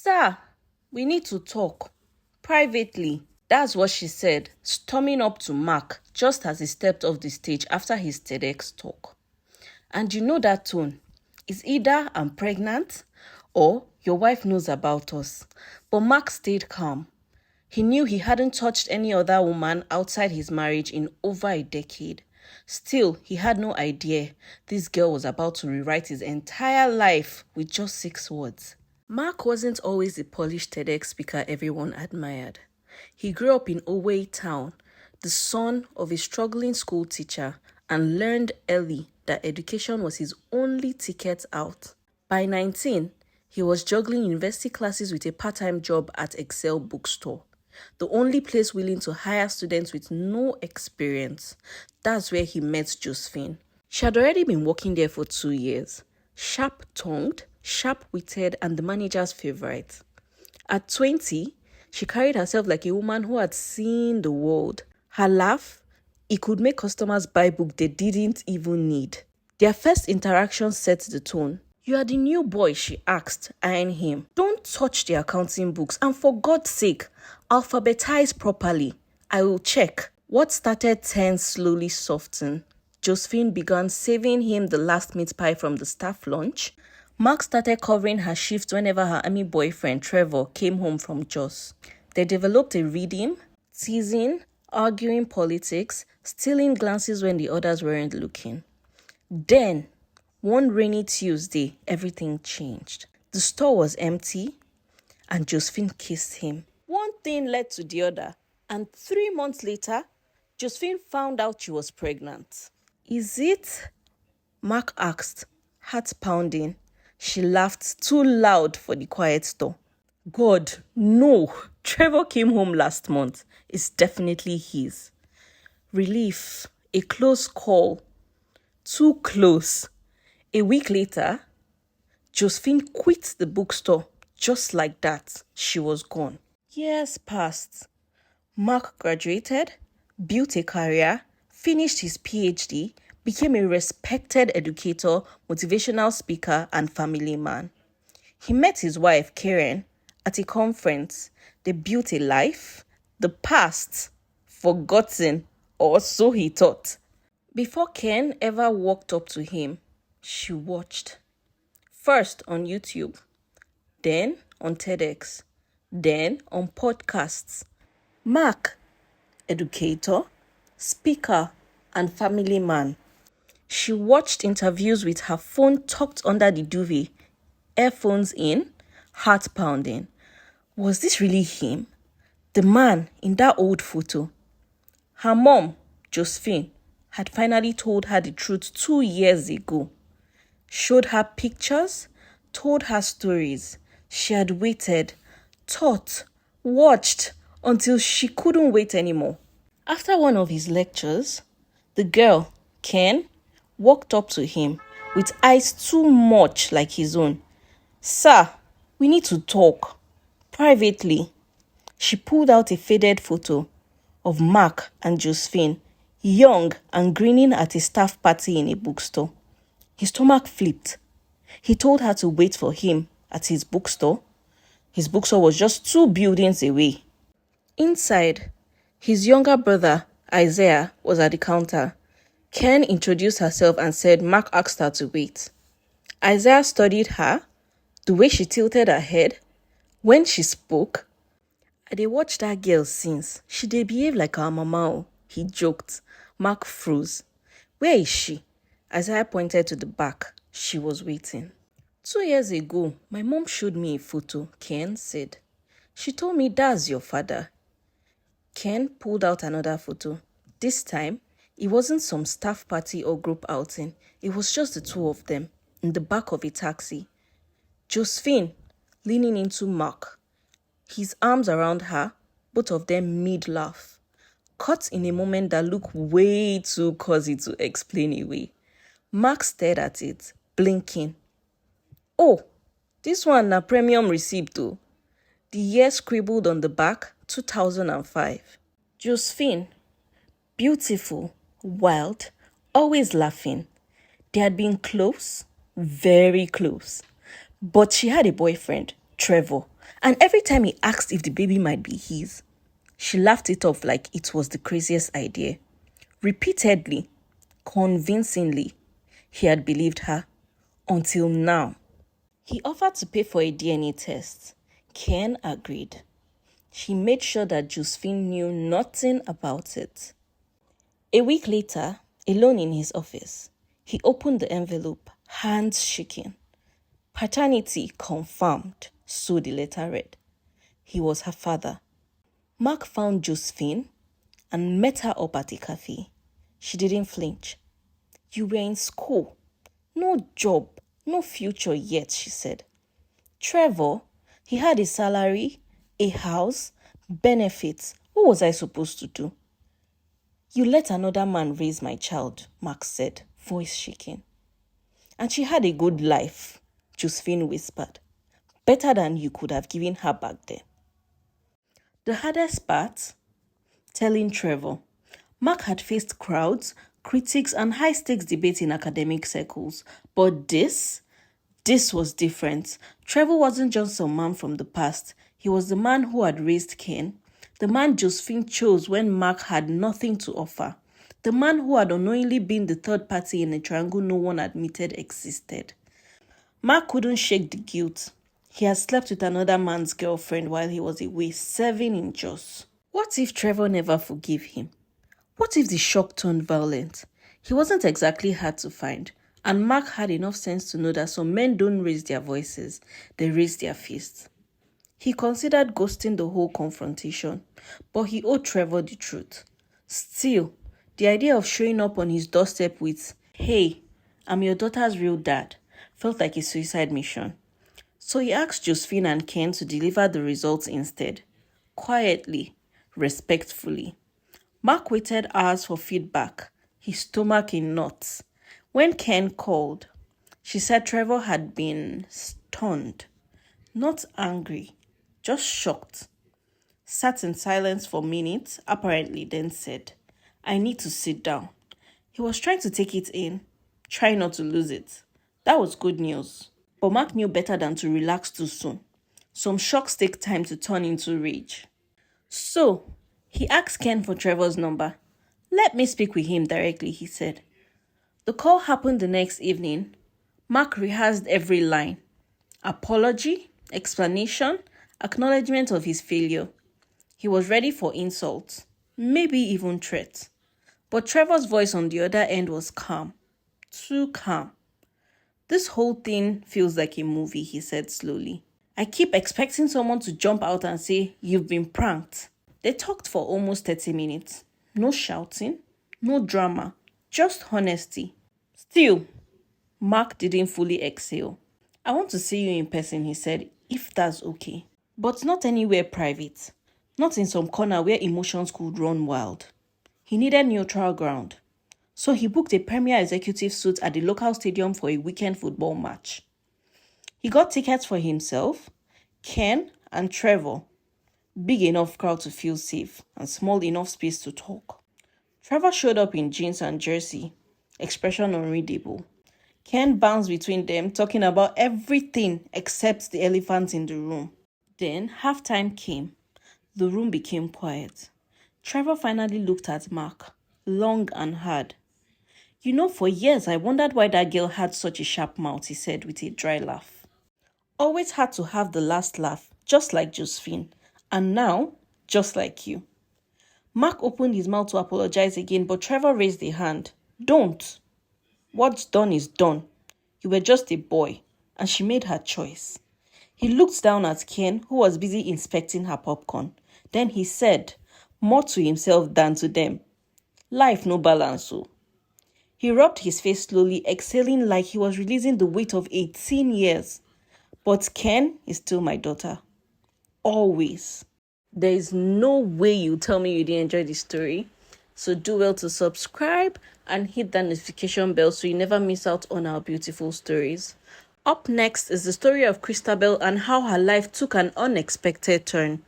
Sir, we need to talk. Privately. That's what she said, storming up to Mark just as he stepped off the stage after his TEDx talk. And you know that tone. It's either I'm pregnant or your wife knows about us. But Mark stayed calm. He knew he hadn't touched any other woman outside his marriage in over a decade. Still, he had no idea this girl was about to rewrite his entire life with just 6 words. Mark wasn't always the polished TEDx speaker everyone admired. He grew up in Owe town, the son of a struggling school teacher, and learned early that education was his only ticket out. By 19, he was juggling university classes with a part-time job at Excel Bookstore, the only place willing to hire students with no experience. That's where he met Josephine. She had already been working there for 2 years. Sharp-tongued, sharp-witted, and the manager's favorite. At 20, she carried herself like a woman who had seen the world. Her laugh, it could make customers buy books they didn't even need. Their first interaction set the tone. "You are the new boy," she asked, eyeing him. "Don't touch the accounting books, and for God's sake, alphabetize properly. I will check." What started tense slowly softened. Josephine began saving him the last meat pie from the staff lunch. Mark started covering her shifts whenever her army boyfriend, Trevor, came home from Jos. They developed a rhythm, teasing, arguing politics, stealing glances when the others weren't looking. Then, one rainy Tuesday, everything changed. The store was empty, and Josephine kissed him. One thing led to the other, and 3 months later, Josephine found out she was pregnant. "Is it?" Mark asked, heart pounding. She laughed too loud for the quiet store. "God, no! Trevor came home last month. It's definitely his." Relief. A close call. Too close. A week later, Josephine quit the bookstore. Just like that, she was gone. Years passed. Mark graduated, built a career, finished his PhD, became a respected educator, motivational speaker, and family man. He met his wife, Kyen, at a conference. They built a life, the past, forgotten, or so he thought. Before Kyen ever walked up to him, she watched. First on YouTube, then on TEDx, then on podcasts. Mark, educator, speaker, and family man. She watched interviews with her phone tucked under the duvet, earphones in, heart pounding. Was this really him? The man in that old photo? Her mom, Josephine, had finally told her the truth 2 years ago. Showed her pictures, told her stories. She had waited, thought, watched until she couldn't wait anymore. After one of his lectures, the girl, Kyen, walked up to him with eyes too much like his own. "Sir, we need to talk. Privately." She pulled out a faded photo of Mark and Josephine, young and grinning at a staff party in a bookstore. His stomach flipped. He told her to wait for him at his bookstore. His bookstore was just 2 buildings away. Inside, his younger brother, Isaiah, was at the counter. Kyen introduced herself and said Mark asked her to wait. Isaiah studied her, the way she tilted her head, when she spoke. "I dey watch that girl since. She dey behave like our mama," he joked. Mark froze. "Where is she?" Isaiah pointed to the back. She was waiting. 2 years ago, my mom showed me a photo," Kyen said. "She told me that's your father." Kyen pulled out another photo. This time, it wasn't some staff party or group outing. It was just the 2 of them, in the back of a taxi. Josephine, leaning into Mark, his arms around her, both of them mid-laugh. Caught in a moment that looked way too cozy to explain away. Mark stared at it, blinking. "Oh, this one na premium receipt though." The year scribbled on the back, 2005. Josephine, beautiful, wild, always laughing. They had been close, very close. But she had a boyfriend, Trevor, and every time he asked if the baby might be his, she laughed it off like it was the craziest idea. Repeatedly, convincingly, he had believed her until now. He offered to pay for a DNA test. Kyen agreed. She made sure that Josephine knew nothing about it. A week later, alone in his office, he opened the envelope, hands shaking. Paternity confirmed, so the letter read. He was her father. Mark found Josephine and met her up at a cafe. She didn't flinch. You were in school. No job, no future yet, she said. Trevor, he had a salary, a house, benefits. What was I supposed to do? You let another man raise my child, Mark said, voice shaking. And she had a good life, Josephine whispered. Better than you could have given her back then. The hardest part? Telling Trevor. Mark had faced crowds, critics, and high-stakes debates in academic circles. But this was different. Trevor wasn't just some man from the past. He was the man who had raised Kyen, the man Josephine chose when Mark had nothing to offer, the man who had unknowingly been the third party in a triangle no one admitted existed. Mark couldn't shake the guilt. He had slept with another man's girlfriend while he was away, serving in Jos. What if Trevor never forgave him? What if the shock turned violent? He wasn't exactly hard to find, and Mark had enough sense to know that some men don't raise their voices, they raise their fists. He considered ghosting the whole confrontation, but he owed Trevor the truth. Still, the idea of showing up on his doorstep with, "Hey, I'm your daughter's real dad," felt like a suicide mission. So he asked Josephine and Kyen to deliver the results instead. Quietly, respectfully. Mark waited hours for feedback, his stomach in knots. When Kyen called, she said Trevor had been stunned, not angry, just shocked. Sat in silence for minutes, apparently, then said, "I need to sit down." He was trying to take it in, trying not to lose it. That was good news. But Mark knew better than to relax too soon. Some shocks take time to turn into rage. So, he asked Kyen for Trevor's number. "Let me speak with him directly," he said. The call happened the next evening. Mark rehearsed every line. Apology, explanation, acknowledgement of his failure. He was ready for insults, maybe even threats. But Trevor's voice on the other end was calm. Too calm. "This whole thing feels like a movie," he said slowly. "I keep expecting someone to jump out and say, 'You've been pranked.'" They talked for almost 30 minutes. No shouting, no drama, just honesty. Still, Mark didn't fully exhale. "I want to see you in person," he said, "if that's okay. But not anywhere private. Not in some corner where emotions could run wild." He needed neutral ground. So he booked a premier executive suite at the local stadium for a weekend football match. He got tickets for himself, Kyen, and Trevor. Big enough crowd to feel safe and small enough space to talk. Trevor showed up in jeans and jersey, expression unreadable. Kyen bounced between them, talking about everything except the elephant in the room. Then halftime came. The room became quiet. Trevor finally looked at Mark, long and hard. "You know, for years I wondered why that girl had such a sharp mouth," he said with a dry laugh. "Always had to have the last laugh, just like Josephine. And now, just like you." Mark opened his mouth to apologize again, but Trevor raised a hand. "Don't. What's done is done. You were just a boy, and she made her choice." He looked down at Kyen, who was busy inspecting her popcorn. Then he said, more to himself than to them, "Life no balance, so." He rubbed his face slowly, exhaling like he was releasing the weight of 18 years. "But Kyen is still my daughter. Always." There is no way you tell me you didn't enjoy the story. So do well to subscribe and hit that notification bell so you never miss out on our beautiful stories. Up next is the story of Christabel and how her life took an unexpected turn.